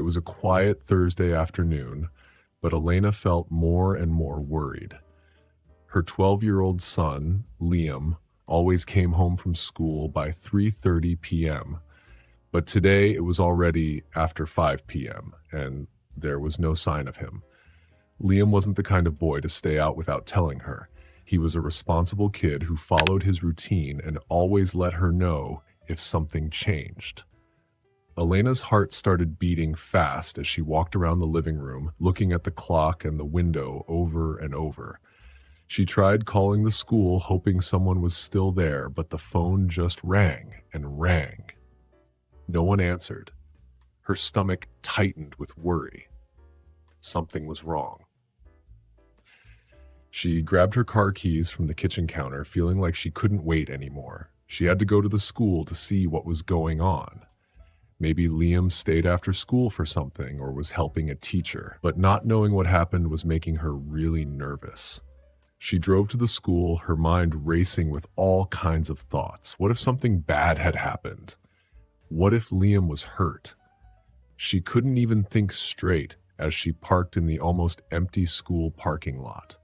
It was a quiet Thursday afternoon, but Elena felt more and more worried. Her 12-year-old son, Liam, always came home from school by 3:30 p.m., but today it was already after 5 p.m., and there was no sign of him. Liam wasn't the kind of boy to stay out without telling her. He was a responsible kid who followed his routine and always let her know if something changed. Elena's heart started beating fast as she walked around the living room, looking at the clock and the window over and over. She tried calling the school, hoping someone was still there, but the phone just rang and rang. No one answered. Her stomach tightened with worry. Something was wrong. She grabbed her car keys from the kitchen counter, feeling like she couldn't wait anymore. She had to go to the school to see what was going on. Maybe Liam stayed after school for something or was helping a teacher, but not knowing what happened was making her really nervous. She drove to the school, her mind racing with all kinds of thoughts. What if something bad had happened? What if Liam was hurt? She couldn't even think straight as she parked in the almost empty school parking lot.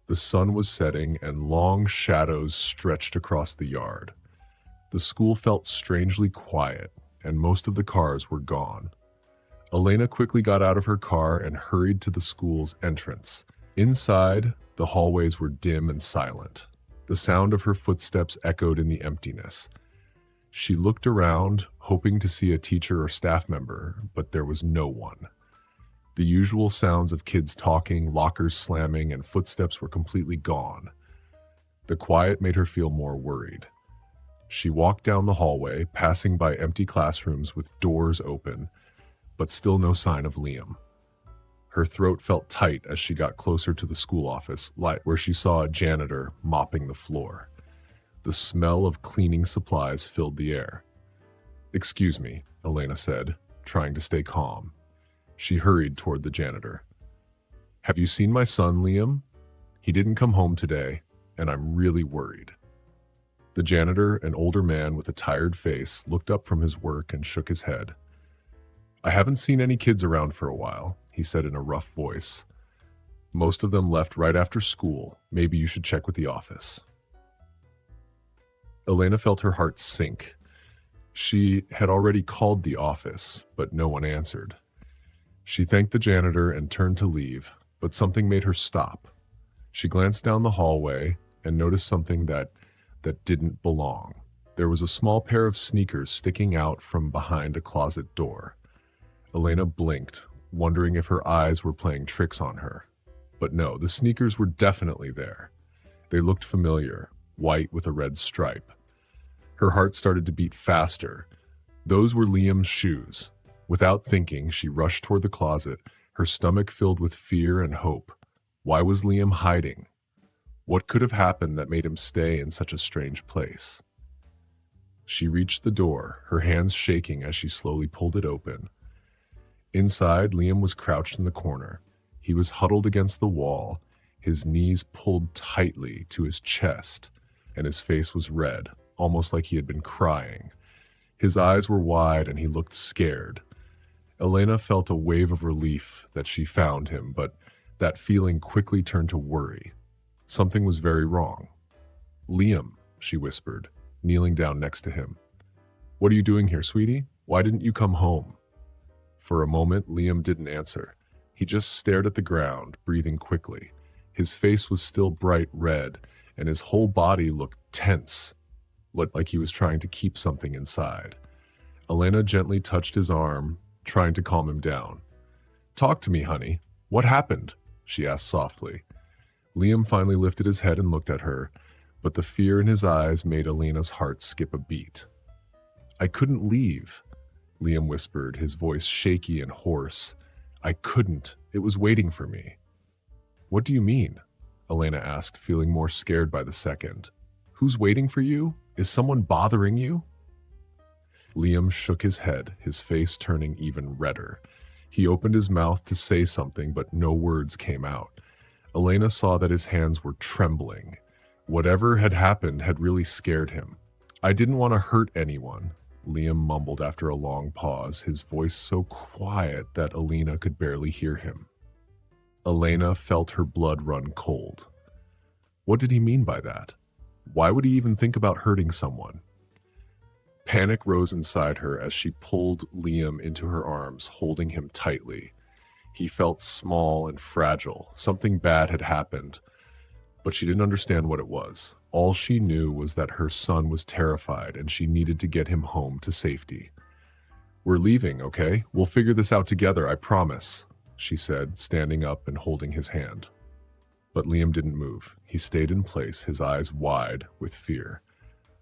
The sun was setting and long shadows stretched across the yard. The school felt strangely quiet, and most of the cars were gone. Elena quickly got out of her car and hurried to the school's entrance. Inside, the hallways were dim and silent. The sound of her footsteps echoed in the emptiness. She looked around, hoping to see a teacher or staff member, but there was no one. The usual sounds of kids talking, lockers slamming, and footsteps were completely gone. The quiet made her feel more worried. She walked down the hallway, passing by empty classrooms with doors open, but still no sign of Liam. Her throat felt tight as she got closer to the school office, where she saw a janitor mopping the floor. The smell of cleaning supplies filled the air. "Excuse me," Elena said, trying to stay calm. She hurried toward the janitor. "Have you seen my son, Liam? He didn't come home today, and I'm really worried." The janitor, an older man with a tired face, looked up from his work and shook his head. "I haven't seen any kids around for a while," he said in a rough voice. "Most of them left right after school. Maybe you should check with the office." Elena felt her heart sink. She had already called the office, but no one answered. She thanked the janitor and turned to leave, but something made her stop. She glanced down the hallway and noticed something that didn't belong. There was a small pair of sneakers sticking out from behind a closet door. Elena blinked, wondering if her eyes were playing tricks on her. But no, the sneakers were definitely there. They looked familiar, white with a red stripe. Her heart started to beat faster. Those were Liam's shoes. Without thinking, she rushed toward the closet, her stomach filled with fear and hope. Why was Liam hiding? What could have happened that made him stay in such a strange place? She reached the door, her hands shaking as she slowly pulled it open. Inside, Liam was crouched in the corner. He was huddled against the wall, his knees pulled tightly to his chest, and his face was red, almost like he had been crying. His eyes were wide and he looked scared. Elena felt a wave of relief that she found him, but that feeling quickly turned to worry. Something was very wrong. "Liam," she whispered, kneeling down next to him. "What are you doing here, sweetie? Why didn't you come home?" For a moment, Liam didn't answer. He just stared at the ground, breathing quickly. His face was still bright red, and his whole body looked tense, like he was trying to keep something inside. Elena gently touched his arm, trying to calm him down. "Talk to me, honey. What happened?" she asked softly. Liam finally lifted his head and looked at her, but the fear in his eyes made Elena's heart skip a beat. "I couldn't leave," Liam whispered, his voice shaky and hoarse. "I couldn't. It was waiting for me." "What do you mean?" Elena asked, feeling more scared by the second. "Who's waiting for you? Is someone bothering you?" Liam shook his head, his face turning even redder. He opened his mouth to say something, but no words came out. Elena saw that his hands were trembling. Whatever had happened had really scared him. "I didn't want to hurt anyone." Liam mumbled after a long pause, his voice so quiet that Alina could barely hear him. Elena felt her blood run cold. What did he mean by that? Why would he even think about hurting someone? Panic rose inside her as she pulled Liam into her arms, holding him tightly. He felt small and fragile. Something bad had happened, but she didn't understand what it was. All she knew was that her son was terrified and she needed to get him home to safety. "We're leaving, okay? We'll figure this out together, I promise," she said, standing up and holding his hand. But Liam didn't move. He stayed in place, his eyes wide with fear.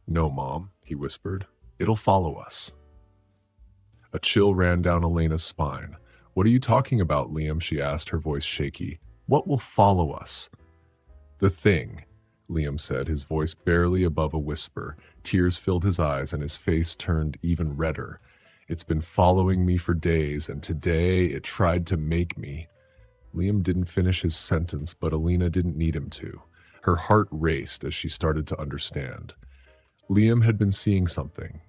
"No, Mom," he whispered. "It'll follow us." A chill ran down Elena's spine. "What are you talking about, Liam?" she asked, her voice shaky. "What will follow us?" "The thing," Liam said, his voice barely above a whisper. Tears filled his eyes and his face turned even redder. "It's been following me for days, and today it tried to make me." Liam didn't finish his sentence, but Alina didn't need him to. Her heart raced as she started to understand. Liam had been seeing something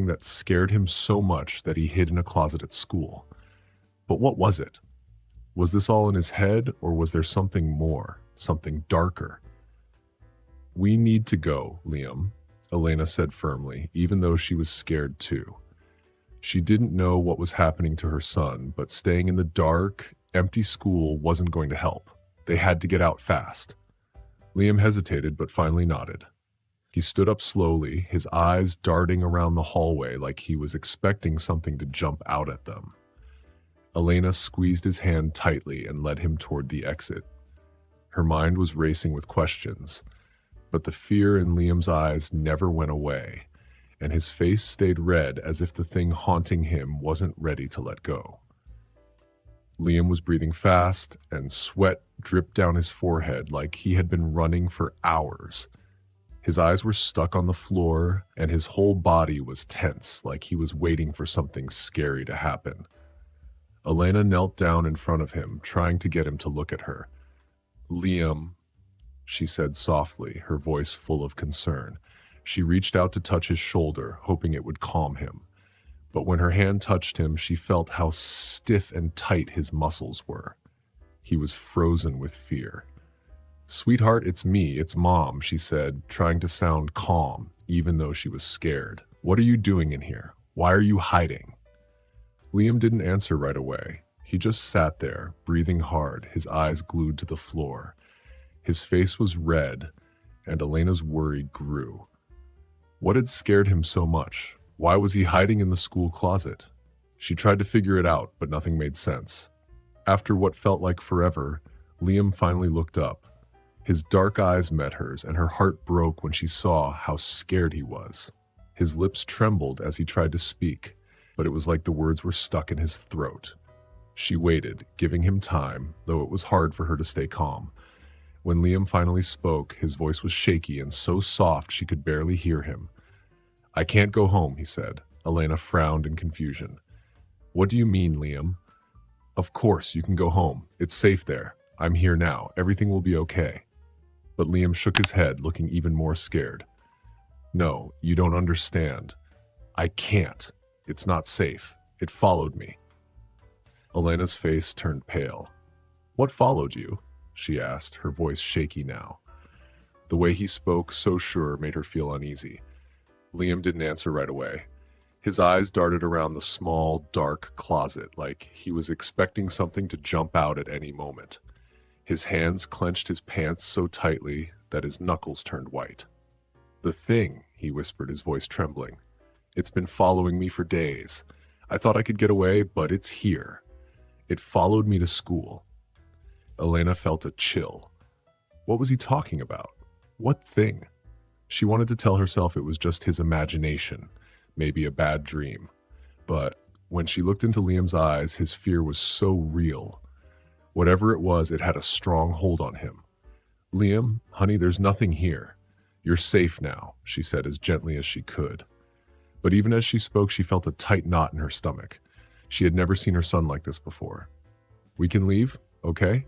that scared him so much that he hid in a closet at school. But what was it? Was this all in his head, or was there something more, something darker? "We need to go, Liam," Elena said firmly, even though she was scared too. She didn't know what was happening to her son, but staying in the dark, empty school wasn't going to help. They had to get out fast. Liam hesitated, but finally nodded. He stood up slowly, his eyes darting around the hallway like he was expecting something to jump out at them. Elena squeezed his hand tightly and led him toward the exit. Her mind was racing with questions, but the fear in Liam's eyes never went away, and his face stayed red as if the thing haunting him wasn't ready to let go. Liam was breathing fast, and sweat dripped down his forehead like he had been running for hours. His eyes were stuck on the floor, and his whole body was tense, like he was waiting for something scary to happen. Elena knelt down in front of him, trying to get him to look at her. "Liam," she said softly, her voice full of concern. She reached out to touch his shoulder, hoping it would calm him. But when her hand touched him, she felt how stiff and tight his muscles were. He was frozen with fear. "Sweetheart, it's me, it's Mom," she said, trying to sound calm, even though she was scared. "What are you doing in here? Why are you hiding?" Liam didn't answer right away. He just sat there, breathing hard, his eyes glued to the floor. His face was red, and Elena's worry grew. What had scared him so much? Why was he hiding in the school closet? She tried to figure it out, but nothing made sense. After what felt like forever, Liam finally looked up. His dark eyes met hers, and her heart broke when she saw how scared he was. His lips trembled as he tried to speak, but it was like the words were stuck in his throat. She waited, giving him time, though it was hard for her to stay calm. When Liam finally spoke, his voice was shaky and so soft she could barely hear him. "I can't go home," he said. Elena frowned in confusion. "What do you mean, Liam?" "Of course, you can go home. It's safe there. I'm here now. Everything will be okay." But Liam shook his head, looking even more scared. "No, you don't understand. I can't. It's not safe. It followed me." Elena's face turned pale. "What followed you?" she asked, her voice shaky now. The way he spoke, so sure, made her feel uneasy. Liam didn't answer right away. His eyes darted around the small, dark closet, like he was expecting something to jump out at any moment. His hands clenched his pants so tightly that his knuckles turned white. "The thing," he whispered, his voice trembling. "It's been following me for days. I thought I could get away, but it's here. It followed me to school." Elena felt a chill. What was he talking about? What thing? She wanted to tell herself it was just his imagination, maybe a bad dream. But when she looked into Liam's eyes, his fear was so real. Whatever it was, it had a strong hold on him. "Liam, honey, there's nothing here. You're safe now," she said as gently as she could. But even as she spoke, she felt a tight knot in her stomach. She had never seen her son like this before. "We can leave, okay?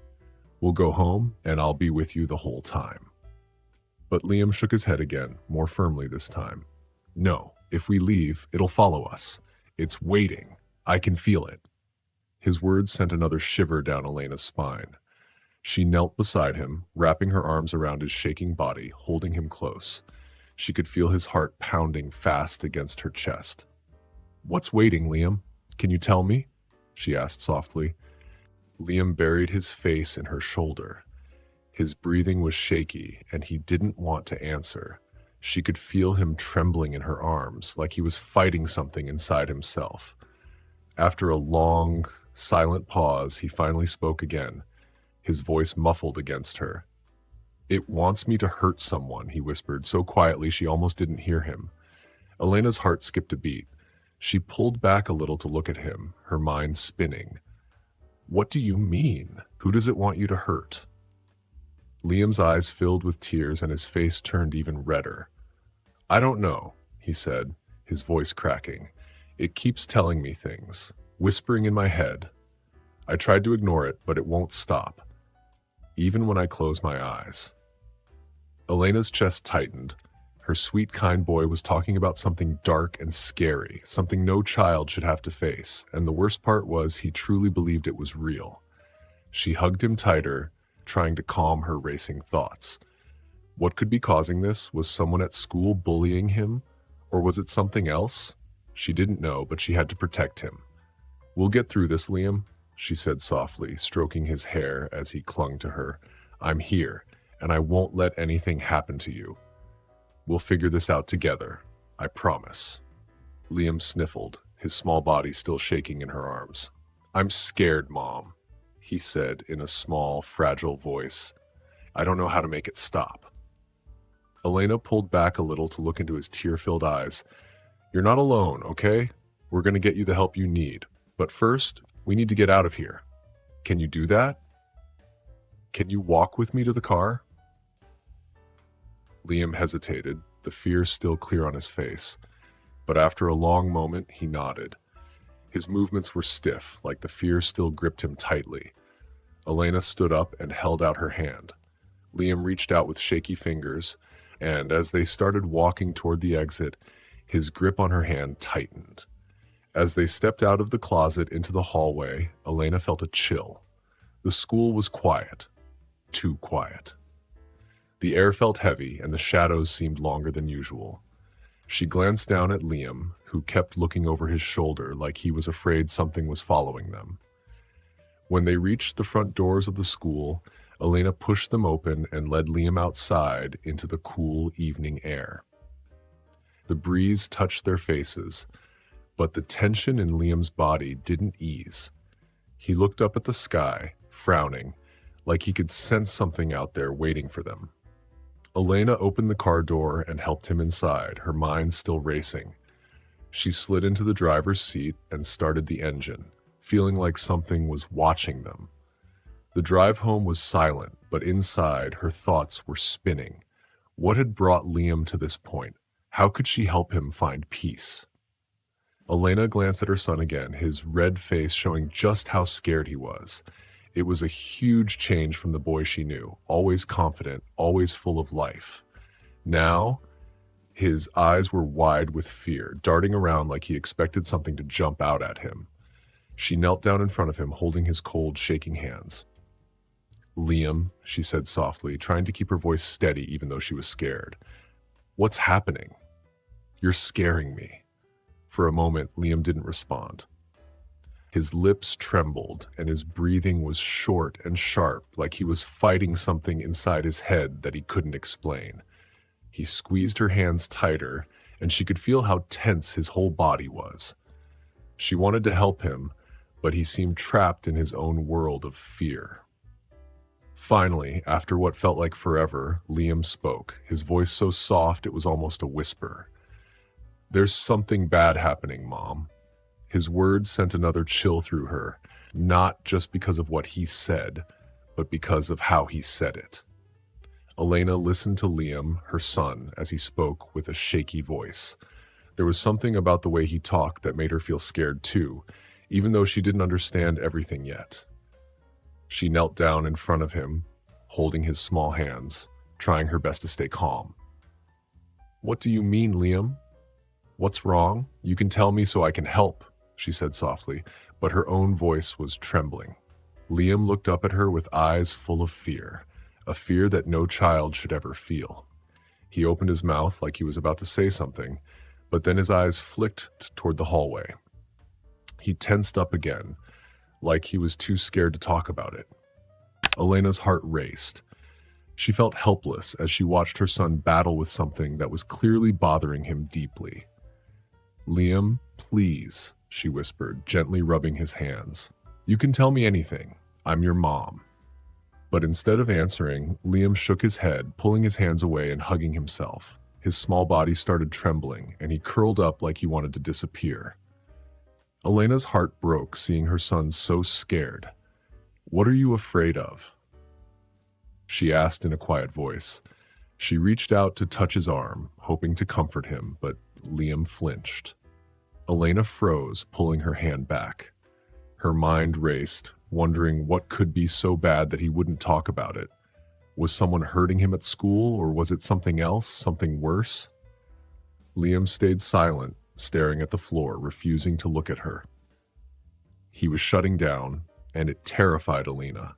We'll go home, and I'll be with you the whole time." But Liam shook his head again, more firmly this time. "No, If we leave, it'll follow us. It's waiting. I can feel it. His words sent another shiver down Elena's spine. She knelt beside him, wrapping her arms around his shaking body, holding him close. She could feel his heart pounding fast against her chest. "What's waiting, Liam? Can you tell me?" she asked softly. Liam buried his face in her shoulder. His breathing was shaky, and he didn't want to answer. She could feel him trembling in her arms, like he was fighting something inside himself. After a long, silent pause, he finally spoke again, his voice muffled against her. "It wants me to hurt someone," he whispered so quietly she almost didn't hear him. Elena's heart skipped a beat. She pulled back a little to look at him, her mind spinning. "What do you mean? Who does it want you to hurt?" Liam's eyes filled with tears and his face turned even redder. "I don't know," he said, his voice cracking. "It keeps telling me things, whispering in my head. I tried to ignore it, but it won't stop, even when I close my eyes." Elena's chest tightened. Her sweet, kind boy was talking about something dark and scary, something no child should have to face, and the worst part was he truly believed it was real. She hugged him tighter, trying to calm her racing thoughts. What could be causing this? Was someone at school bullying him? Or was it something else? She didn't know, but she had to protect him. "We'll get through this, Liam," she said softly, stroking his hair as he clung to her. "I'm here, and I won't let anything happen to you. We'll figure this out together. I promise." Liam sniffled, his small body still shaking in her arms. "I'm scared, Mom," he said in a small, fragile voice. "I don't know how to make it stop." Elena pulled back a little to look into his tear-filled eyes. "You're not alone, okay? We're going to get you the help you need. But first, we need to get out of here. Can you do that? Can you walk with me to the car?" Liam hesitated, the fear still clear on his face. But after a long moment, he nodded. His movements were stiff, like the fear still gripped him tightly. Elena stood up and held out her hand. Liam reached out with shaky fingers, and as they started walking toward the exit, his grip on her hand tightened. As they stepped out of the closet into the hallway, Elena felt a chill. The school was quiet. Too quiet. The air felt heavy, and the shadows seemed longer than usual. She glanced down at Liam, who kept looking over his shoulder like he was afraid something was following them. When they reached the front doors of the school, Elena pushed them open and led Liam outside into the cool evening air. The breeze touched their faces, but the tension in Liam's body didn't ease. He looked up at the sky, frowning, like he could sense something out there waiting for them. Elena opened the car door and helped him inside, her mind still racing. She slid into the driver's seat and started the engine, feeling like something was watching them. The drive home was silent, but inside, her thoughts were spinning. What had brought Liam to this point? How could she help him find peace? Elena glanced at her son again, his red face showing just how scared he was. It was a huge change from the boy she knew, always confident, always full of life. Now, his eyes were wide with fear, darting around like he expected something to jump out at him. She knelt down in front of him, holding his cold, shaking hands. "Liam," she said softly, trying to keep her voice steady even though she was scared. "What's happening? You're scaring me." For a moment, Liam didn't respond. His lips trembled, and his breathing was short and sharp, like he was fighting something inside his head that he couldn't explain. He squeezed her hands tighter, and she could feel how tense his whole body was. She wanted to help him, but he seemed trapped in his own world of fear. Finally, after what felt like forever, Liam spoke, his voice so soft it was almost a whisper. "There's something bad happening, Mom." His words sent another chill through her, not just because of what he said, but because of how he said it. Elena listened to Liam, her son, as he spoke with a shaky voice. There was something about the way he talked that made her feel scared too, even though she didn't understand everything yet. She knelt down in front of him, holding his small hands, trying her best to stay calm. "What do you mean, Liam?" "What's wrong? You can tell me so I can help," she said softly, but her own voice was trembling. Liam looked up at her with eyes full of fear, a fear that no child should ever feel. He opened his mouth like he was about to say something, but then his eyes flicked toward the hallway. He tensed up again, like he was too scared to talk about it. Elena's heart raced. She felt helpless as she watched her son battle with something that was clearly bothering him deeply. "Liam, please," she whispered, gently rubbing his hands. "You can tell me anything. I'm your mom." But instead of answering, Liam shook his head, pulling his hands away and hugging himself. His small body started trembling, and he curled up like he wanted to disappear. Elena's heart broke seeing her son so scared. "What are you afraid of?" she asked in a quiet voice. She reached out to touch his arm, hoping to comfort him, but Liam flinched. Elena froze, pulling her hand back. Her mind raced, wondering what could be so bad that he wouldn't talk about it. Was someone hurting him at school, or was it something else, something worse? Liam stayed silent, staring at the floor, refusing to look at her. He was shutting down, and it terrified Elena.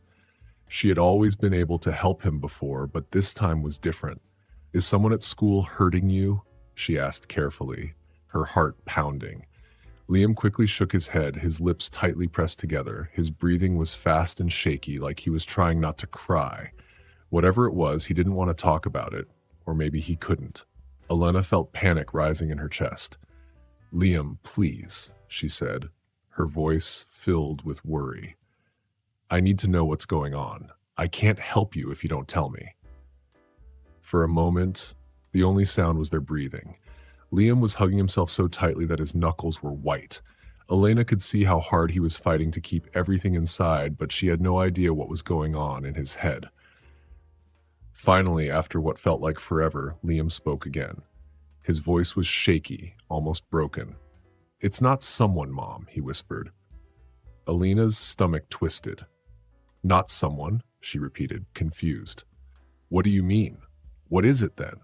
She had always been able to help him before, but this time was different. "Is someone at school hurting you?" she asked carefully, her heart pounding. Liam quickly shook his head, his lips tightly pressed together. His breathing was fast and shaky, like he was trying not to cry. Whatever it was, he didn't want to talk about it, or maybe he couldn't. Elena felt panic rising in her chest. "Liam, please," she said, her voice filled with worry. "I need to know what's going on. I can't help you if you don't tell me." For a moment, the only sound was their breathing. Liam was hugging himself so tightly that his knuckles were white. Elena could see how hard he was fighting to keep everything inside, but she had no idea what was going on in his head. Finally, after what felt like forever, Liam spoke again. His voice was shaky, almost broken. "It's not someone, Mom," he whispered. Elena's stomach twisted. "Not someone," she repeated, confused. "What do you mean? What is it then?"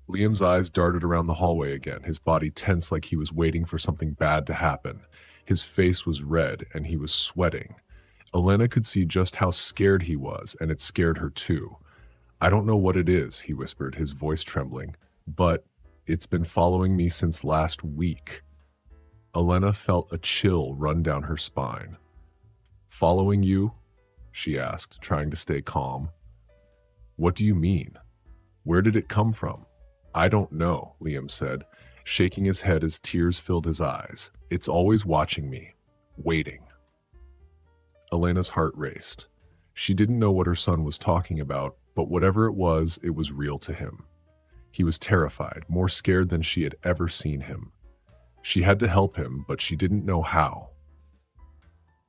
Liam's eyes darted around the hallway again, his body tense like he was waiting for something bad to happen. His face was red, and he was sweating. Elena could see just how scared he was, and it scared her too. "I don't know what it is," he whispered, his voice trembling, "but it's been following me since last week." Elena felt a chill run down her spine. "Following you?" she asked, trying to stay calm. "What do you mean? Where did it come from?" "I don't know," Liam said, shaking his head as tears filled his eyes. "It's always watching me, waiting." Elena's heart raced. She didn't know what her son was talking about, but whatever it was real to him. He was terrified, more scared than she had ever seen him. She had to help him, but she didn't know how.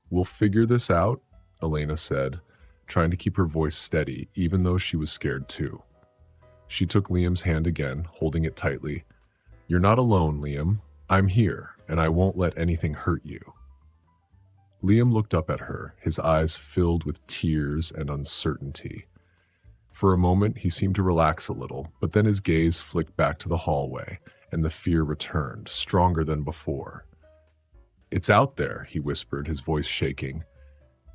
"We'll figure this out," Elena said, trying to keep her voice steady, even though she was scared too. She took Liam's hand again, holding it tightly. "You're not alone, Liam. I'm here, and I won't let anything hurt you." Liam looked up at her, his eyes filled with tears and uncertainty. For a moment, he seemed to relax a little, but then his gaze flicked back to the hallway, and the fear returned, stronger than before. "It's out there," he whispered, his voice shaking.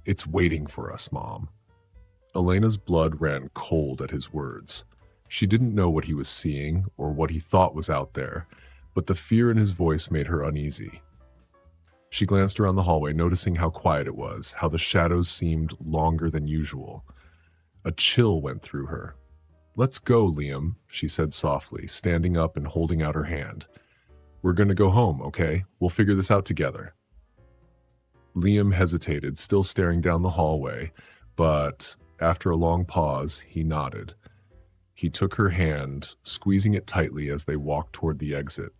"It's waiting for us, Mom." Elena's blood ran cold at his words. She didn't know what he was seeing or what he thought was out there, but the fear in his voice made her uneasy. She glanced around the hallway, noticing how quiet it was, how the shadows seemed longer than usual. A chill went through her. "Let's go, Liam," she said softly, standing up and holding out her hand. "We're going to go home, okay? We'll figure this out together." Liam hesitated, still staring down the hallway, but after a long pause, he nodded. He took her hand, squeezing it tightly as they walked toward the exit.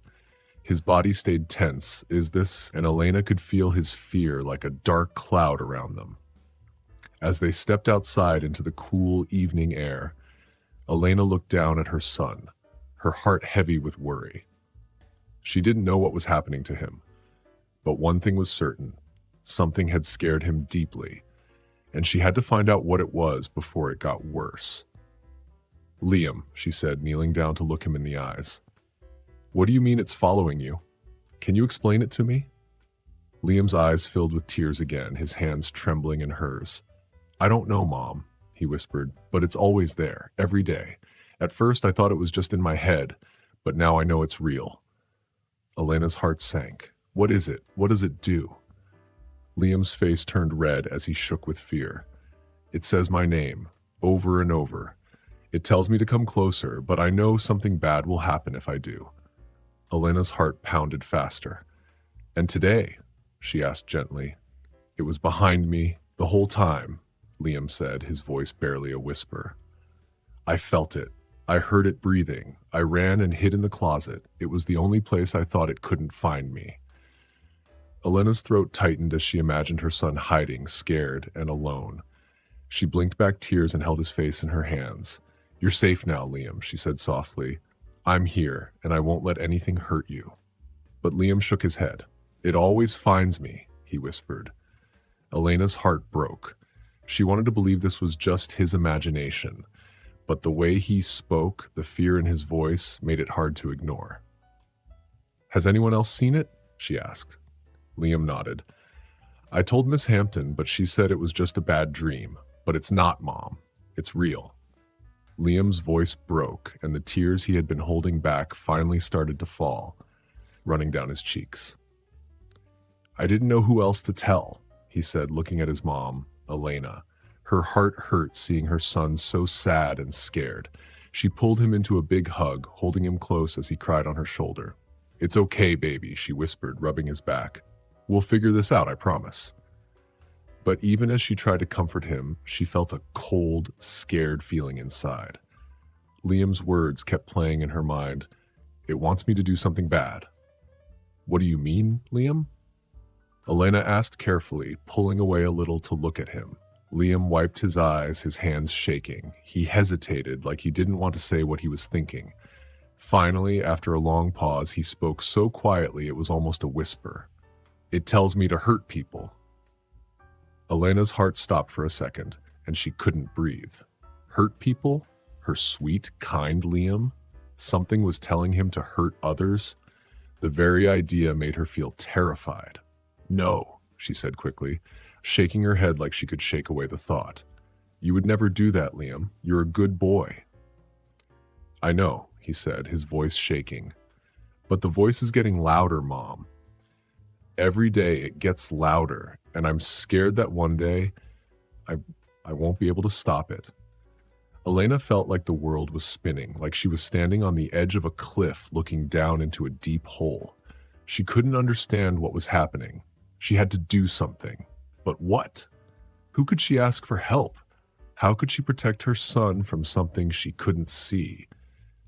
His body stayed tense, and Elena could feel his fear like a dark cloud around them. As they stepped outside into the cool evening air, Elena looked down at her son, her heart heavy with worry. She didn't know what was happening to him, but one thing was certain: something had scared him deeply, and she had to find out what it was before it got worse. "Liam," she said, kneeling down to look him in the eyes. What do you mean it's following you? Can you explain it to me? Liam's eyes filled with tears again, his hands trembling in hers. I don't know, Mom, he whispered, but it's always there, every day. At first I thought it was just in my head, but now I know it's real. Elena's heart sank. What is it? What does it do? Liam's face turned red as he shook with fear. It says my name, over and over. It tells me to come closer, but I know something bad will happen if I do. Elena's heart pounded faster. And today? She asked gently. It was behind me the whole time, Liam said, his voice barely a whisper. I felt it. I heard it breathing. I ran and hid in the closet. It was the only place I thought it couldn't find me. Elena's throat tightened as she imagined her son hiding, scared and alone. She blinked back tears and held his face in her hands. You're safe now, Liam, she said softly. I'm here, and I won't let anything hurt you. But Liam shook his head. It always finds me, he whispered. Elena's heart broke. She wanted to believe this was just his imagination, but the way he spoke, the fear in his voice, made it hard to ignore. Has anyone else seen it? She asked. Liam nodded. I told Miss Hampton, but she said it was just a bad dream. But it's not, Mom. It's real. Liam's voice broke, and the tears he had been holding back finally started to fall, running down his cheeks. I didn't know who else to tell, he said, looking at his mom, Elena. Her heart hurt seeing her son so sad and scared. She pulled him into a big hug, holding him close as he cried on her shoulder. It's okay, baby, she whispered, rubbing his back. We'll figure this out, I promise. But even as she tried to comfort him, she felt a cold, scared feeling inside. Liam's words kept playing in her mind. It wants me to do something bad. What do you mean, Liam? Elena asked carefully, pulling away a little to look at him. Liam wiped his eyes, his hands shaking. He hesitated, like he didn't want to say what he was thinking. Finally, after a long pause, he spoke so quietly it was almost a whisper. It tells me to hurt people. Elena's heart stopped for a second, and she couldn't breathe. Hurt people? Her sweet, kind Liam? Something was telling him to hurt others? The very idea made her feel terrified. No, she said quickly, shaking her head like she could shake away the thought. You would never do that, Liam. You're a good boy. I know, he said, his voice shaking. But the voice is getting louder, Mom. Every day it gets louder, and I'm scared that one day I won't be able to stop it. Elena felt like the world was spinning, like she was standing on the edge of a cliff looking down into a deep hole. She couldn't understand what was happening. She had to do something. But what? Who could she ask for help? How could she protect her son from something she couldn't see?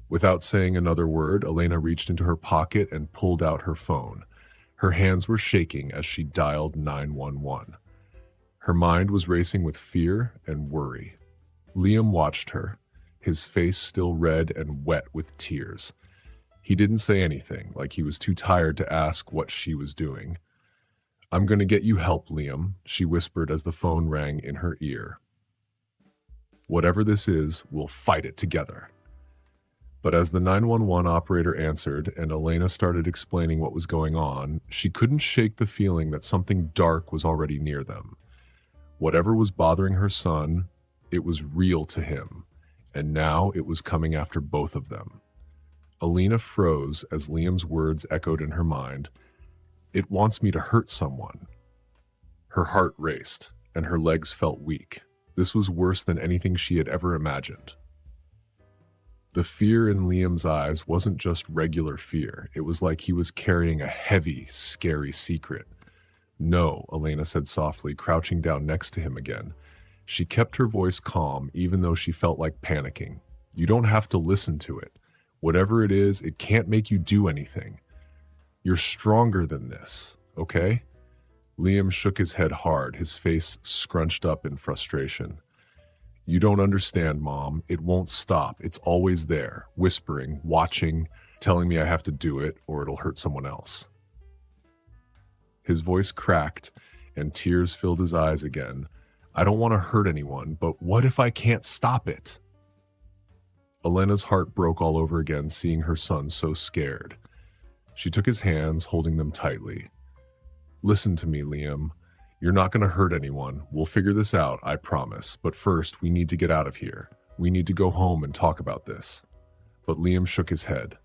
Without saying another word, Elena reached into her pocket and pulled out her phone. Her hands were shaking as she dialed 911. Her mind was racing with fear and worry. Liam watched her, his face still red and wet with tears. He didn't say anything, like he was too tired to ask what she was doing. I'm going to get you help, Liam, she whispered as the phone rang in her ear. Whatever this is, we'll fight it together. But as the 911 operator answered and Elena started explaining what was going on, she couldn't shake the feeling that something dark was already near them. Whatever was bothering her son, it was real to him, and now it was coming after both of them. Elena froze as Liam's words echoed in her mind. It wants me to hurt someone. Her heart raced, and her legs felt weak. This was worse than anything she had ever imagined. The fear in Liam's eyes wasn't just regular fear. It was like he was carrying a heavy, scary secret. No, Elena said softly, crouching down next to him again. She kept her voice calm, even though she felt like panicking. You don't have to listen to it. Whatever it is, it can't make you do anything. You're stronger than this, okay? Liam shook his head hard, his face scrunched up in frustration. You don't understand, Mom. It won't stop. It's always there, whispering, watching, telling me I have to do it or it'll hurt someone else. His voice cracked and tears filled his eyes again. I don't want to hurt anyone, but what if I can't stop it? Elena's heart broke all over again, seeing her son so scared. She took his hands, holding them tightly. Listen to me, Liam. You're not going to hurt anyone. We'll figure this out, I promise. But first, we need to get out of here. We need to go home and talk about this. But Liam shook his head.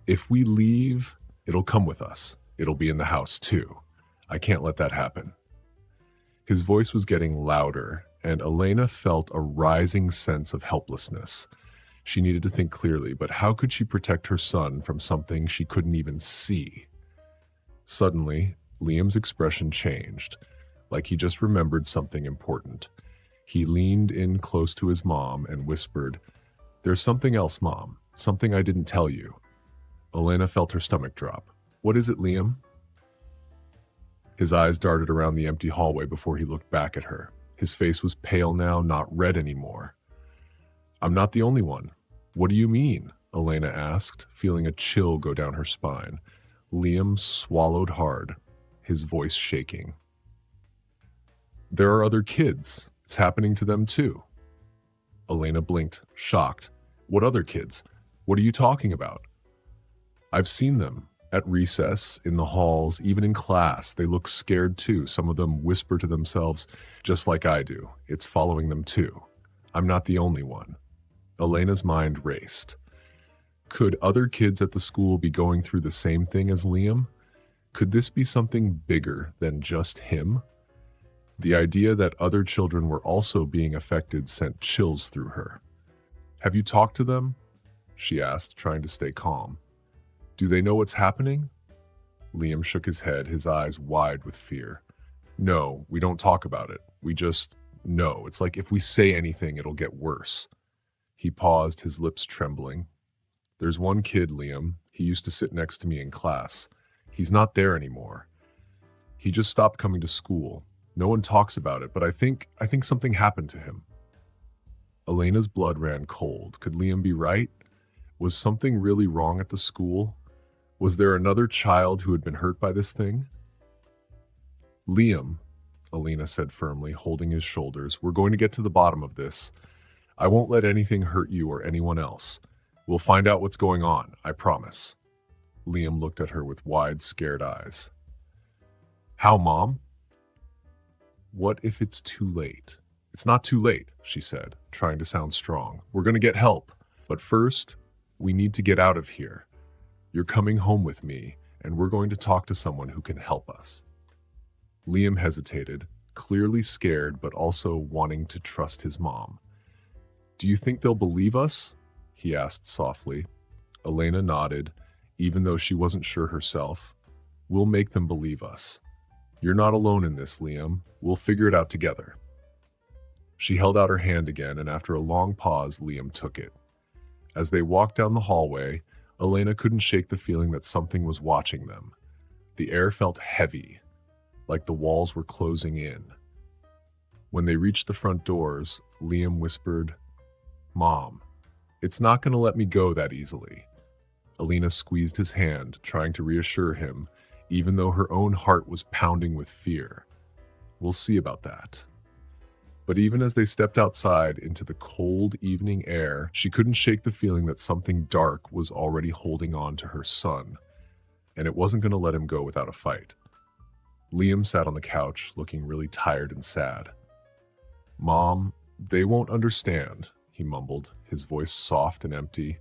If we leave, it'll come with us. It'll be in the house too. I can't let that happen. His voice was getting louder, and Elena felt a rising sense of helplessness. She needed to think clearly, but how could she protect her son from something she couldn't even see? Suddenly, Liam's expression changed, like he just remembered something important. He leaned in close to his mom and whispered, "There's something else, Mom. Something I didn't tell you." Elena felt her stomach drop. "What is it, Liam?" His eyes darted around the empty hallway before he looked back at her. His face was pale now, not red anymore. "I'm not the only one." "What do you mean?" Elena asked, feeling a chill go down her spine. Liam swallowed hard, his voice shaking. "There are other kids. It's happening to them too." Elena blinked, shocked. "What other kids? What are you talking about?" "I've seen them. At recess, in the halls, even in class. They look scared too. Some of them whisper to themselves, just like I do. It's following them too. I'm not the only one." Elena's mind raced. Could other kids at the school be going through the same thing as Liam? Could this be something bigger than just him? The idea that other children were also being affected sent chills through her. "Have you talked to them?" she asked, trying to stay calm. "Do they know what's happening?" Liam shook his head, his eyes wide with fear. "No, we don't talk about it. We just know. It's like if we say anything, it'll get worse." He paused, his lips trembling. "There's one kid, Liam. He used to sit next to me in class. He's not there anymore. He just stopped coming to school. No one talks about it, but I think something happened to him." Elena's blood ran cold. Could Liam be right? Was something really wrong at the school? Was there another child who had been hurt by this thing? "Liam," Elena said firmly, holding his shoulders, "we're going to get to the bottom of this. I won't let anything hurt you or anyone else. We'll find out what's going on, I promise." Liam looked at her with wide, scared eyes. "How, Mom?" "What if it's too late?" "It's not too late," she said, trying to sound strong. "We're going to get help. But first, we need to get out of here. You're coming home with me, and we're going to talk to someone who can help us." Liam hesitated, clearly scared but also wanting to trust his mom. "Do you think they'll believe us?" he asked softly. Elena nodded, even though she wasn't sure herself. "We'll make them believe us. You're not alone in this, Liam. We'll figure it out together." She held out her hand again, and after a long pause, Liam took it. As they walked down the hallway, Elena couldn't shake the feeling that something was watching them. The air felt heavy, like the walls were closing in. When they reached the front doors, Liam whispered, "Mom, it's not going to let me go that easily." Elena squeezed his hand, trying to reassure him, even though her own heart was pounding with fear. "We'll see about that." But even as they stepped outside into the cold evening air, she couldn't shake the feeling that something dark was already holding on to her son, and it wasn't going to let him go without a fight. Liam sat on the couch, looking really tired and sad. "Mom, they won't understand," he mumbled, his voice soft and empty.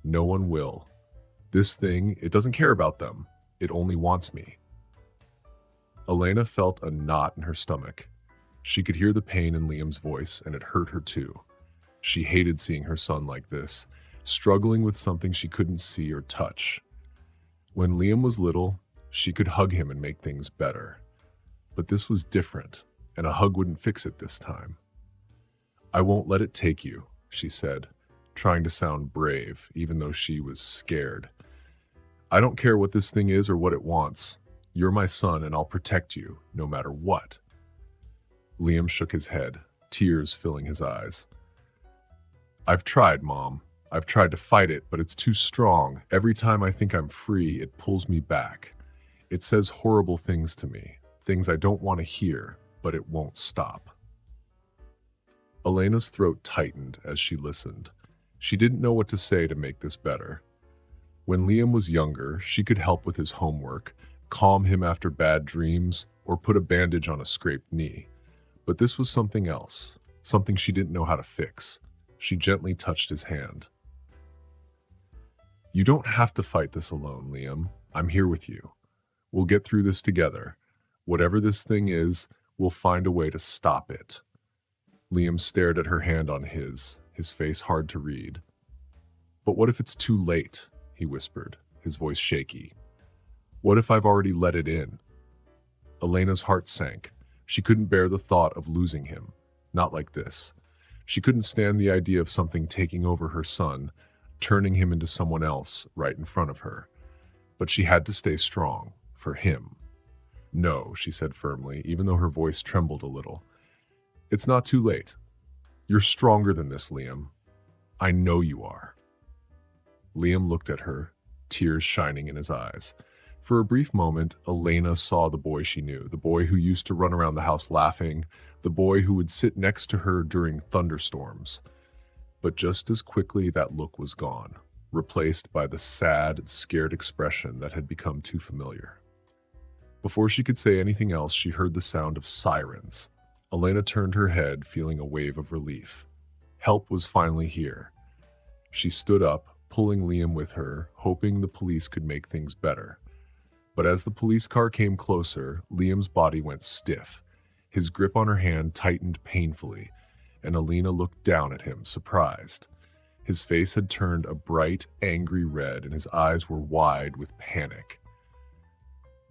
"No one will. This thing, it doesn't care about them. It only wants me." Elena felt a knot in her stomach. She could hear the pain in Liam's voice, and it hurt her too. She hated seeing her son like this, struggling with something she couldn't see or touch. When Liam was little, she could hug him and make things better. But this was different, and a hug wouldn't fix it this time. "I won't let it take you," she said, trying to sound brave, even though she was scared. "I don't care what this thing is or what it wants. You're my son, and I'll protect you, no matter what." Liam shook his head, tears filling his eyes. "I've tried, Mom. I've tried to fight it, but it's too strong. Every time I think I'm free, it pulls me back. It says horrible things to me, things I don't want to hear, but it won't stop." Elena's throat tightened as she listened. She didn't know what to say to make this better. When Liam was younger, she could help with his homework, calm him after bad dreams, or put a bandage on a scraped knee. But this was something else, something she didn't know how to fix. She gently touched his hand. "You don't have to fight this alone, Liam. I'm here with you. We'll get through this together. Whatever this thing is, we'll find a way to stop it." Liam stared at her hand on his face hard to read. "But what if it's too late?" he whispered, his voice shaky. "What if I've already let it in?" Elena's heart sank. She couldn't bear the thought of losing him. Not like this. She couldn't stand the idea of something taking over her son, turning him into someone else right in front of her. But she had to stay strong, for him. "No," she said firmly, even though her voice trembled a little. "It's not too late. You're stronger than this, Liam. I know you are." Liam looked at her, tears shining in his eyes. For a brief moment, Elena saw the boy she knew, the boy who used to run around the house laughing, the boy who would sit next to her during thunderstorms. But just as quickly that look was gone, replaced by the sad, scared expression that had become too familiar. Before she could say anything else, she heard the sound of sirens. Elena turned her head, feeling a wave of relief. Help was finally here. She stood up, pulling Liam with her, hoping the police could make things better. But as the police car came closer, Liam's body went stiff. His grip on her hand tightened painfully, and Elena looked down at him, surprised. His face had turned a bright, angry red, and his eyes were wide with panic.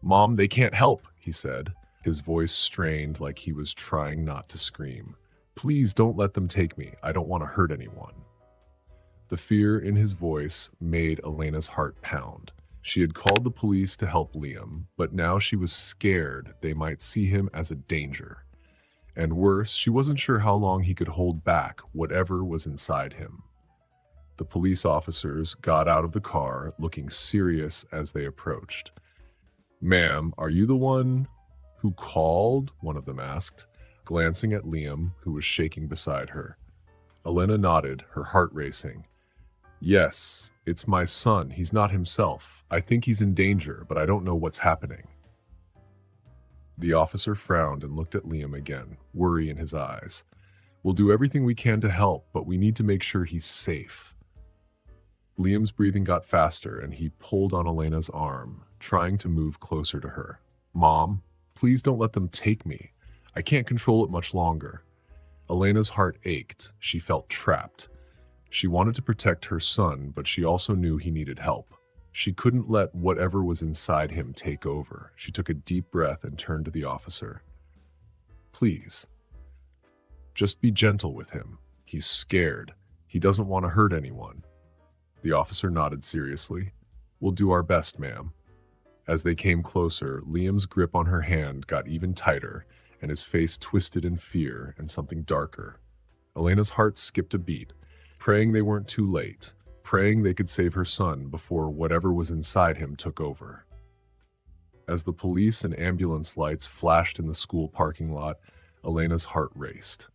"Mom, they can't help," he said, his voice strained like he was trying not to scream. "Please don't let them take me. I don't want to hurt anyone." The fear in his voice made Elena's heart pound. She had called the police to help Liam, but now she was scared they might see him as a danger. And worse, she wasn't sure how long he could hold back whatever was inside him. The police officers got out of the car, looking serious as they approached. "Ma'am, are you the one who called?" one of them asked, glancing at Liam, who was shaking beside her. Elena nodded, her heart racing. "Yes, it's my son. He's not himself. I think he's in danger, but I don't know what's happening." The officer frowned and looked at Liam again, worry in his eyes. "We'll do everything we can to help, but we need to make sure he's safe." Liam's breathing got faster, and he pulled on Elena's arm, trying to move closer to her. "Mom, please don't let them take me. I can't control it much longer." Elena's heart ached. She felt trapped. She wanted to protect her son, but she also knew he needed help. She couldn't let whatever was inside him take over. She took a deep breath and turned to the officer. "Please, just be gentle with him. He's scared. He doesn't want to hurt anyone." The officer nodded seriously. "We'll do our best, ma'am." As they came closer, Liam's grip on her hand got even tighter, and his face twisted in fear and something darker. Elena's heart skipped a beat, praying they weren't too late, praying they could save her son before whatever was inside him took over. As the police and ambulance lights flashed in the school parking lot, Elena's heart raced.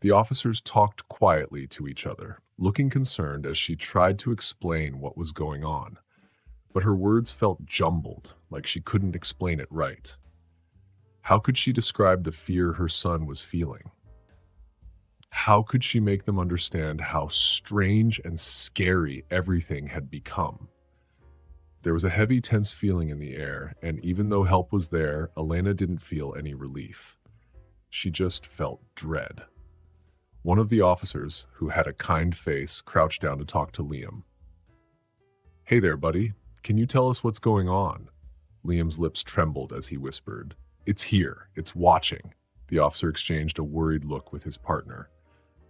The officers talked quietly to each other, looking concerned as she tried to explain what was going on. But her words felt jumbled, like she couldn't explain it right. How could she describe the fear her son was feeling? How could she make them understand how strange and scary everything had become? There was a heavy, tense feeling in the air, and even though help was there, Elena didn't feel any relief. She just felt dread. One of the officers, who had a kind face, crouched down to talk to Liam. "Hey there, buddy. Can you tell us what's going on?" Liam's lips trembled as he whispered, "It's here. It's watching." The officer exchanged a worried look with his partner.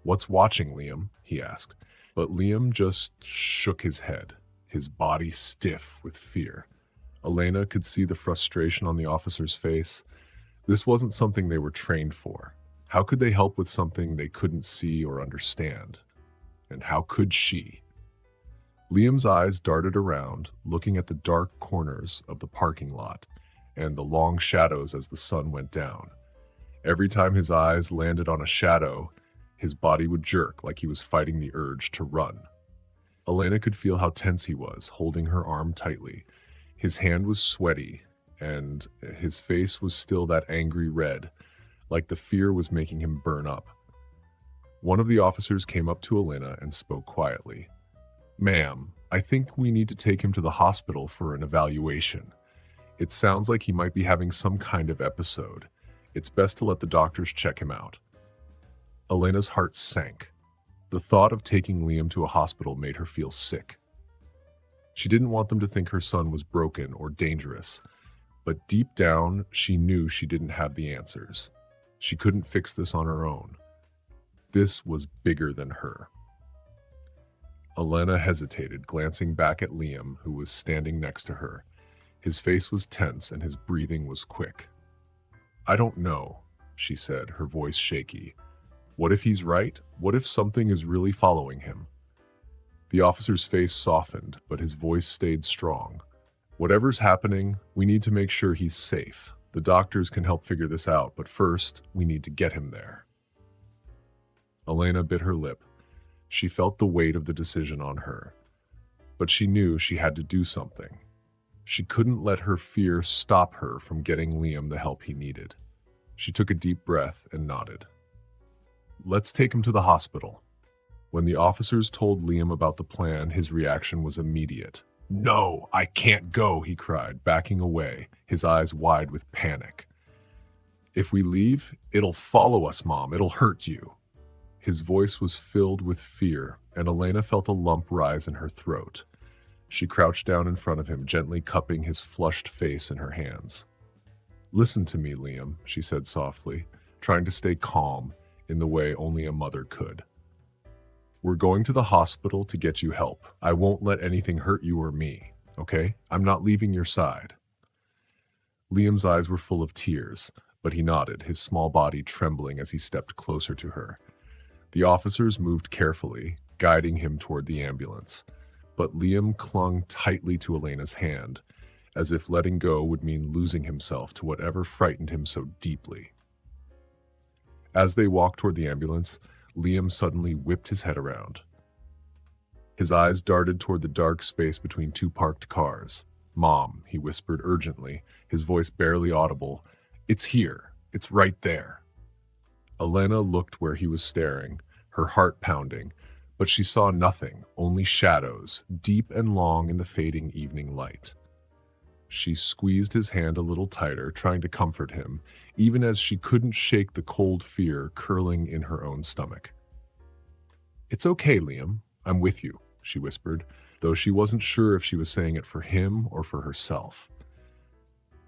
"What's watching, Liam?" he asked. But Liam just shook his head, his body stiff with fear. Elena could see the frustration on the officer's face. This wasn't something they were trained for. How could they help with something they couldn't see or understand? And how could she? Liam's eyes darted around, looking at the dark corners of the parking lot and the long shadows as the sun went down. Every time his eyes landed on a shadow, his body would jerk like he was fighting the urge to run. Elena could feel how tense he was, holding her arm tightly. His hand was sweaty, and his face was still that angry red, like the fear was making him burn up. One of the officers came up to Elena and spoke quietly. "Ma'am, I think we need to take him to the hospital for an evaluation. It sounds like he might be having some kind of episode. It's best to let the doctors check him out." Elena's heart sank. The thought of taking Liam to a hospital made her feel sick. She didn't want them to think her son was broken or dangerous, but deep down, she knew she didn't have the answers. She couldn't fix this on her own. This was bigger than her. Elena hesitated, glancing back at Liam, who was standing next to her. His face was tense and his breathing was quick. "I don't know," she said, her voice shaky. "What if he's right? What if something is really following him?" The officer's face softened, but his voice stayed strong. "Whatever's happening, we need to make sure he's safe. The doctors can help figure this out, but first, we need to get him there." Elena bit her lip. She felt the weight of the decision on her, but she knew she had to do something. She couldn't let her fear stop her from getting Liam the help he needed. She took a deep breath and nodded. "Let's take him to the hospital." When the officers told Liam about the plan, his reaction was immediate. "No, I can't go," he cried, backing away, his eyes wide with panic. "If we leave, it'll follow us, Mom. It'll hurt you." His voice was filled with fear, and Elena felt a lump rise in her throat. She crouched down in front of him, gently cupping his flushed face in her hands. "Listen to me, Liam," she said softly, trying to stay calm in the way only a mother could. "We're going to the hospital to get you help. I won't let anything hurt you or me, okay? I'm not leaving your side." Liam's eyes were full of tears, but he nodded, his small body trembling as he stepped closer to her. The officers moved carefully, guiding him toward the ambulance, but Liam clung tightly to Elena's hand, as if letting go would mean losing himself to whatever frightened him so deeply. As they walked toward the ambulance, Liam suddenly whipped his head around. His eyes darted toward the dark space between two parked cars. "Mom," he whispered urgently, his voice barely audible. "It's here. It's right there." Elena looked where he was staring, her heart pounding, but she saw nothing, only shadows, deep and long in the fading evening light. She squeezed his hand a little tighter, trying to comfort him, even as she couldn't shake the cold fear curling in her own stomach. "It's okay, Liam. I'm with you," she whispered, though she wasn't sure if she was saying it for him or for herself.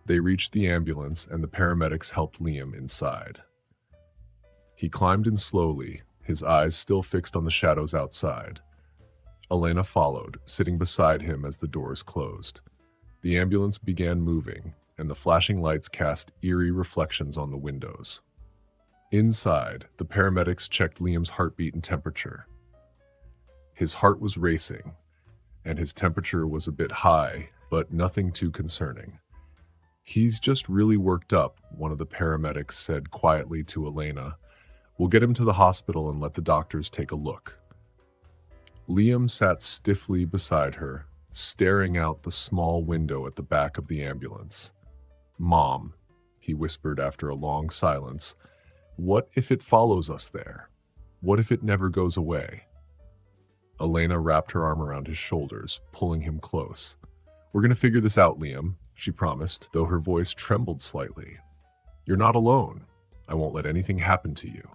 They reached the ambulance, and the paramedics helped Liam inside. He climbed in slowly, his eyes still fixed on the shadows outside. Elena followed, sitting beside him as the doors closed. The ambulance began moving, and the flashing lights cast eerie reflections on the windows. Inside, the paramedics checked Liam's heartbeat and temperature. His heart was racing, and his temperature was a bit high, but nothing too concerning. "He's just really worked up," one of the paramedics said quietly to Elena. "We'll get him to the hospital and let the doctors take a look." Liam sat stiffly beside her, staring out the small window at the back of the ambulance. "Mom," he whispered after a long silence, "what if it follows us there? What if it never goes away?" Elena wrapped her arm around his shoulders, pulling him close. "We're going to figure this out, Liam," she promised, though her voice trembled slightly. "You're not alone. I won't let anything happen to you."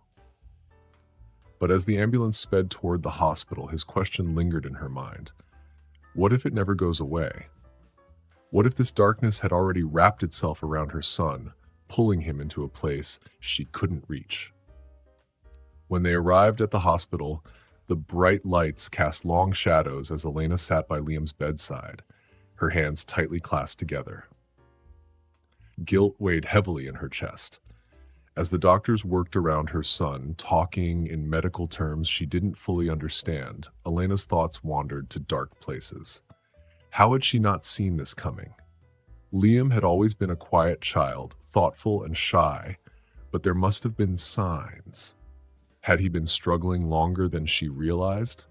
But as the ambulance sped toward the hospital, his question lingered in her mind. What if it never goes away? What if this darkness had already wrapped itself around her son, pulling him into a place she couldn't reach? When they arrived at the hospital, the bright lights cast long shadows as Elena sat by Liam's bedside, her hands tightly clasped together. Guilt weighed heavily in her chest. As the doctors worked around her son, talking in medical terms she didn't fully understand, Elena's thoughts wandered to dark places. How had she not seen this coming? Liam had always been a quiet child, thoughtful and shy, but there must have been signs. Had he been struggling longer than she realized?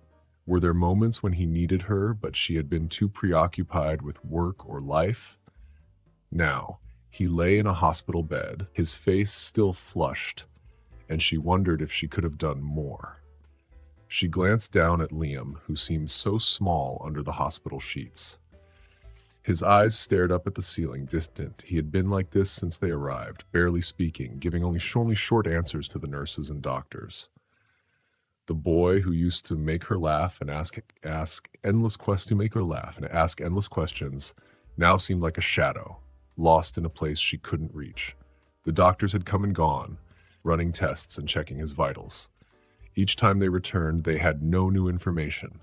Were there moments when he needed her, but she had been too preoccupied with work or life? Now, he lay in a hospital bed, his face still flushed, and she wondered if she could have done more. She glanced down at Liam, who seemed so small under the hospital sheets. His eyes stared up at the ceiling, distant. He had been like this since they arrived, barely speaking, giving only short answers to the nurses and doctors. The boy who used to make her laugh and ask endless questions now seemed like a shadow, lost in a place she couldn't reach. The doctors had come and gone, running tests and checking his vitals. Each time they returned, they had no new information,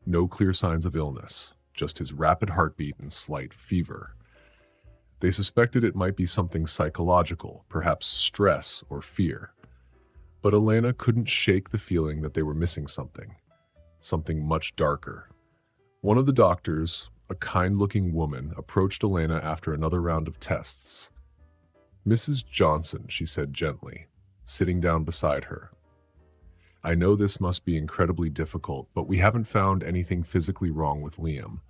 no clear signs of illness, just his rapid heartbeat and slight fever. They suspected it might be something psychological, perhaps stress or fear. But Elena couldn't shake the feeling that they were missing something much darker. One of the doctors, a kind-looking woman, approached Elena after another round of tests. "Mrs. Johnson," she said gently, sitting down beside her. "I know this must be incredibly difficult, but we haven't found anything physically wrong with Liam.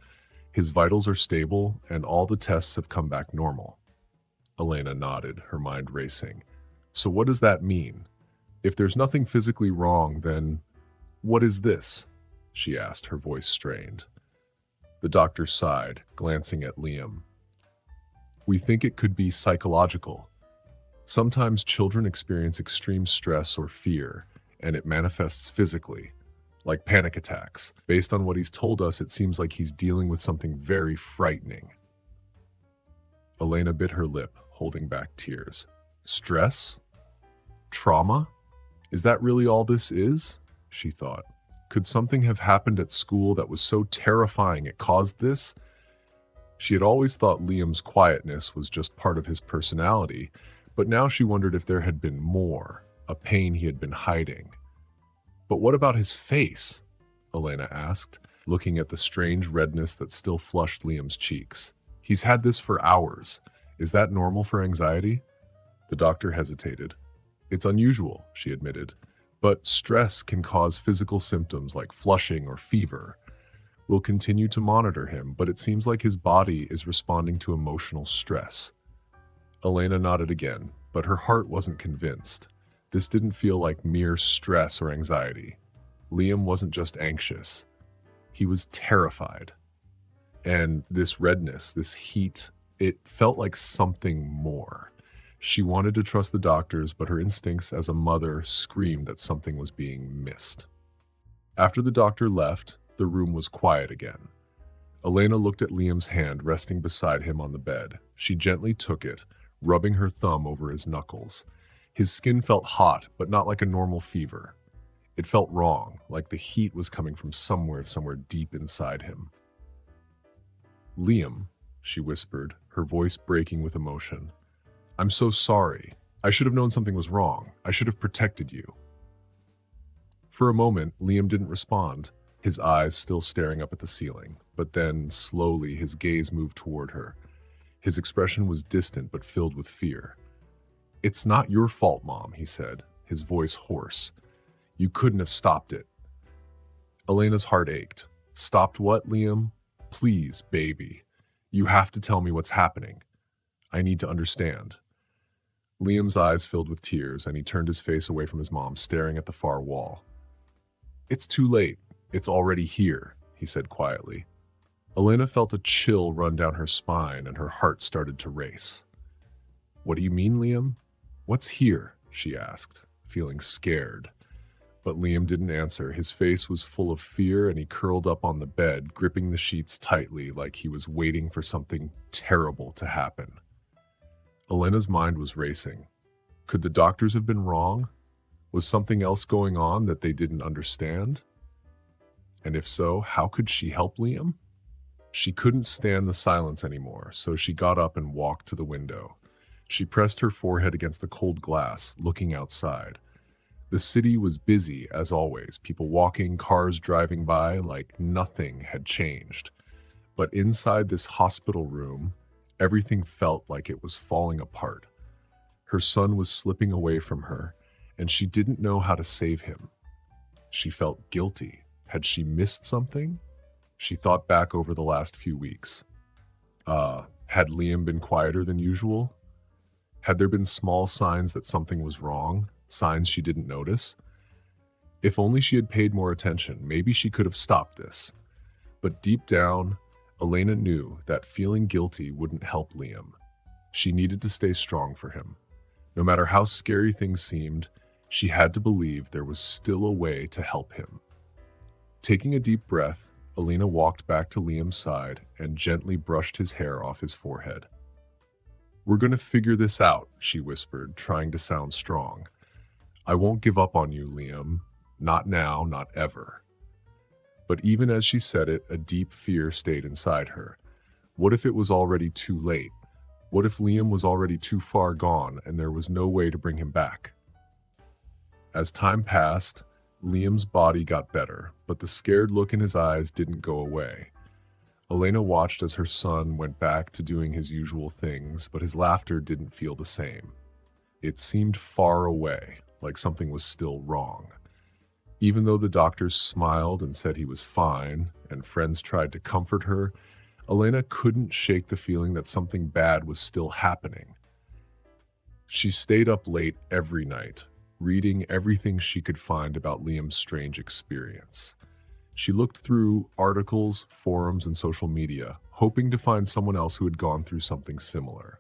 His vitals are stable, and all the tests have come back normal." Elena nodded, her mind racing. "So what does that mean? If there's nothing physically wrong, then what is this?" she asked, her voice strained. The doctor sighed, glancing at Liam. "We think it could be psychological. Sometimes children experience extreme stress or fear, and it manifests physically, like panic attacks. Based on what he's told us, it seems like he's dealing with something very frightening." Elena bit her lip, holding back tears. "Stress? Trauma? Is that really all this is?" she thought. Could something have happened at school that was so terrifying it caused this? She had always thought Liam's quietness was just part of his personality, but now she wondered if there had been more, a pain he had been hiding. "But what about his face?" Elena asked, looking at the strange redness that still flushed Liam's cheeks. "He's had this for hours. Is that normal for anxiety?" The doctor hesitated. "It's unusual," she admitted, "but stress can cause physical symptoms like flushing or fever. We'll continue to monitor him, but it seems like his body is responding to emotional stress." Elena nodded again, but her heart wasn't convinced. This didn't feel like mere stress or anxiety. Liam wasn't just anxious. He was terrified. And this redness, this heat, it felt like something more. She wanted to trust the doctors, but her instincts as a mother screamed that something was being missed. After the doctor left, the room was quiet again. Elena looked at Liam's hand resting beside him on the bed. She gently took it, rubbing her thumb over his knuckles. His skin felt hot, but not like a normal fever. It felt wrong, like the heat was coming from somewhere deep inside him. "Liam," she whispered, her voice breaking with emotion. "I'm so sorry. I should have known something was wrong. I should have protected you." For a moment, Liam didn't respond, his eyes still staring up at the ceiling. But then, slowly, his gaze moved toward her. His expression was distant but filled with fear. "It's not your fault, Mom," he said, his voice hoarse. "You couldn't have stopped it." Elena's heart ached. "Stopped what, Liam? Please, baby. You have to tell me what's happening. I need to understand." Liam's eyes filled with tears, and he turned his face away from his mom, staring at the far wall. "It's too late. It's already here," he said quietly. Elena felt a chill run down her spine, and her heart started to race. "What do you mean, Liam? What's here?" she asked, feeling scared. But Liam didn't answer. His face was full of fear, and he curled up on the bed, gripping the sheets tightly like he was waiting for something terrible to happen. Elena's mind was racing. Could the doctors have been wrong? Was something else going on that they didn't understand? And if so, how could she help Liam? She couldn't stand the silence anymore, so she got up and walked to the window. She pressed her forehead against the cold glass, looking outside. The city was busy, as always, people walking, cars driving by, like nothing had changed. But inside this hospital room, everything felt like it was falling apart. Her son was slipping away from her, and she didn't know how to save him. She felt guilty. Had she missed something? She thought back over the last few weeks. Had Liam been quieter than usual? Had there been small signs that something was wrong, signs she didn't notice? If only she had paid more attention, maybe she could have stopped this. But deep down, Elena knew that feeling guilty wouldn't help Liam. She needed to stay strong for him. No matter how scary things seemed, she had to believe there was still a way to help him. Taking a deep breath, Elena walked back to Liam's side and gently brushed his hair off his forehead. "We're going to figure this out," she whispered, trying to sound strong. "I won't give up on you, Liam. Not now, not ever." But even as she said it, a deep fear stayed inside her. What if it was already too late? What if Liam was already too far gone and there was no way to bring him back? As time passed, Liam's body got better, but the scared look in his eyes didn't go away. Elena watched as her son went back to doing his usual things, but his laughter didn't feel the same. It seemed far away, like something was still wrong. Even though the doctors smiled and said he was fine, and friends tried to comfort her, Elena couldn't shake the feeling that something bad was still happening. She stayed up late every night, reading everything she could find about Liam's strange experience. She looked through articles, forums, and social media, hoping to find someone else who had gone through something similar.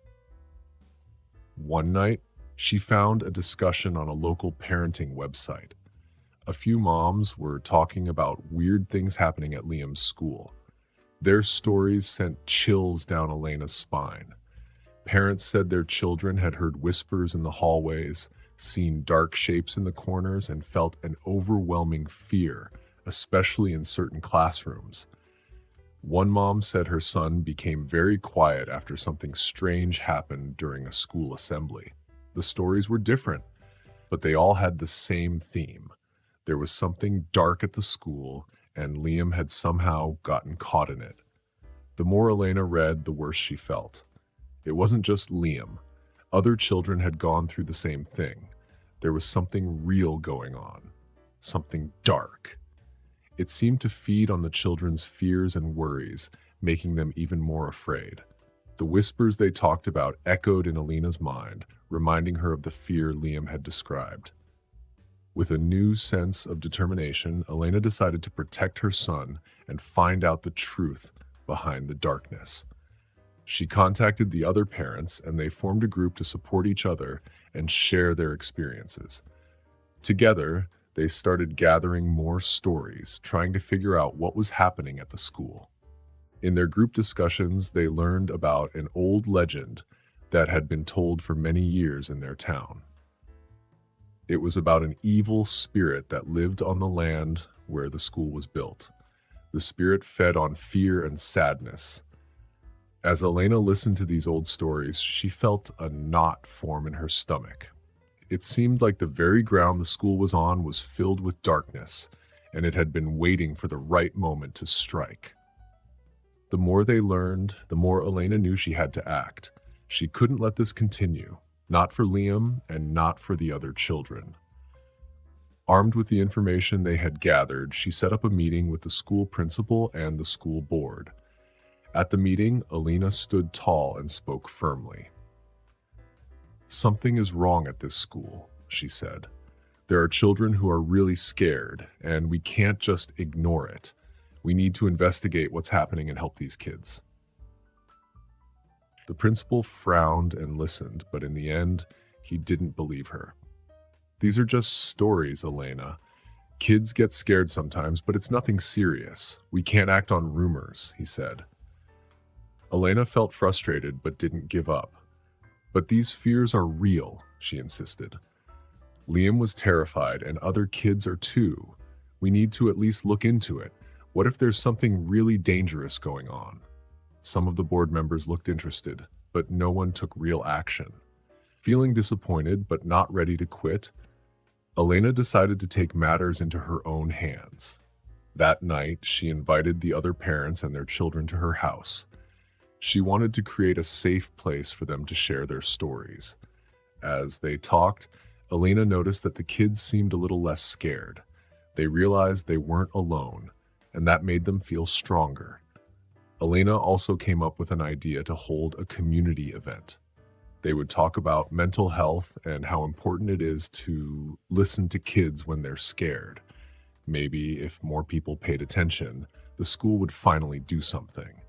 One night, she found a discussion on a local parenting website. A few moms were talking about weird things happening at Liam's school. Their stories sent chills down Elena's spine. Parents said their children had heard whispers in the hallways, seen dark shapes in the corners, and felt an overwhelming fear, especially in certain classrooms. One mom said her son became very quiet after something strange happened during a school assembly. The stories were different, but they all had the same theme. There was something dark at the school, and Liam had somehow gotten caught in it. The more Elena read, the worse she felt. It wasn't just Liam. Other children had gone through the same thing. There was something real going on. Something dark. It seemed to feed on the children's fears and worries, making them even more afraid. The whispers they talked about echoed in Elena's mind, reminding her of the fear Liam had described. With a new sense of determination, Elena decided to protect her son and find out the truth behind the darkness. She contacted the other parents, and they formed a group to support each other and share their experiences. Together, they started gathering more stories, trying to figure out what was happening at the school. In their group discussions, they learned about an old legend that had been told for many years in their town. It was about an evil spirit that lived on the land where the school was built. The spirit fed on fear and sadness. As Elena listened to these old stories, she felt a knot form in her stomach. It seemed like the very ground the school was on was filled with darkness, and it had been waiting for the right moment to strike. The more they learned, the more Elena knew she had to act. She couldn't let this continue. Not for Liam, and not for the other children. Armed with the information they had gathered, she set up a meeting with the school principal and the school board. At the meeting, Elena stood tall and spoke firmly. "Something is wrong at this school," she said. "There are children who are really scared, and we can't just ignore it. We need to investigate what's happening and help these kids." The principal frowned and listened, but in the end, he didn't believe her. "These are just stories, Elena. Kids get scared sometimes, but it's nothing serious. We can't act on rumors," he said. Elena felt frustrated but didn't give up. "But these fears are real," she insisted. "Liam was terrified, and other kids are too. We need to at least look into it. What if there's something really dangerous going on?" Some of the board members looked interested, but no one took real action. Feeling disappointed but not ready to quit, Elena decided to take matters into her own hands. That night, she invited the other parents and their children to her house. She wanted to create a safe place for them to share their stories. As they talked, Elena noticed that the kids seemed a little less scared. They realized they weren't alone, and that made them feel stronger. Elena also came up with an idea to hold a community event. They would talk about mental health and how important it is to listen to kids when they're scared. Maybe if more people paid attention, the school would finally do something.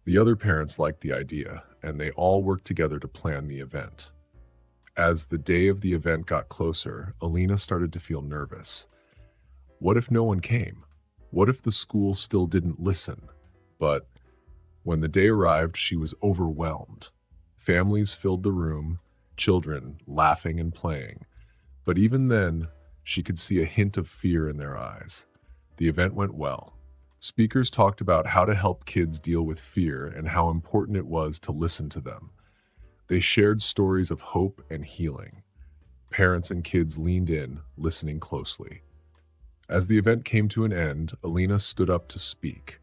The other parents liked the idea, and they all worked together to plan the event. As the day of the event got closer, Alina started to feel nervous. What if no one came? What if the school still didn't listen? But when the day arrived, she was overwhelmed. Families filled the room, children laughing and playing. But even then, she could see a hint of fear in their eyes. The event went well. Speakers talked about how to help kids deal with fear and how important it was to listen to them. They shared stories of hope and healing. Parents and kids leaned in, listening closely. As the event came to an end, Alina stood up to speak.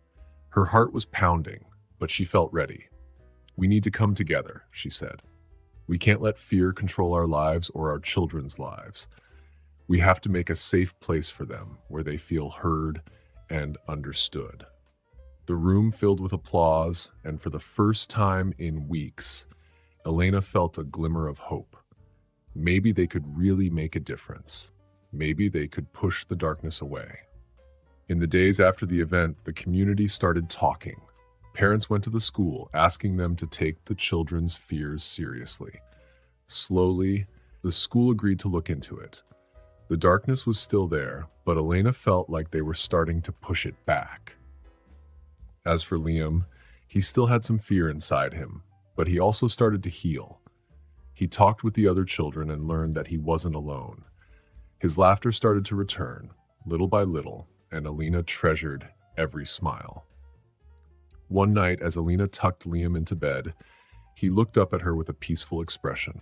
Her heart was pounding, but she felt ready. "We need to come together," she said. "We can't let fear control our lives or our children's lives. We have to make a safe place for them where they feel heard and understood." The room filled with applause, and for the first time in weeks, Elena felt a glimmer of hope. Maybe they could really make a difference. Maybe they could push the darkness away. In the days after the event, the community started talking. Parents went to the school, asking them to take the children's fears seriously. Slowly, the school agreed to look into it. The darkness was still there, but Elena felt like they were starting to push it back. As for Liam, he still had some fear inside him, but he also started to heal. He talked with the other children and learned that he wasn't alone. His laughter started to return, little by little, and Alina treasured every smile. One night, as Alina tucked Liam into bed, he looked up at her with a peaceful expression.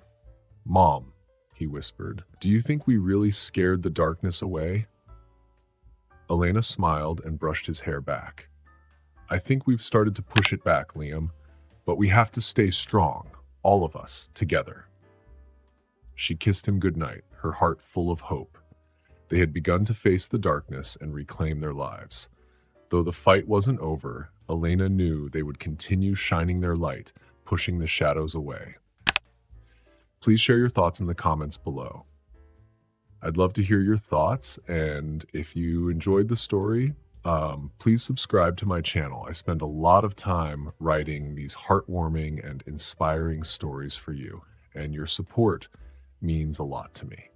"Mom," he whispered, "do you think we really scared the darkness away?" Elena smiled and brushed his hair back. "I think we've started to push it back, Liam, but we have to stay strong, all of us, together." She kissed him goodnight, her heart full of hope. They had begun to face the darkness and reclaim their lives. Though the fight wasn't over, Elena knew they would continue shining their light, pushing the shadows away. Please share your thoughts in the comments below. I'd love to hear your thoughts, and if you enjoyed the story, please subscribe to my channel. I spend a lot of time writing these heartwarming and inspiring stories for you, and your support means a lot to me.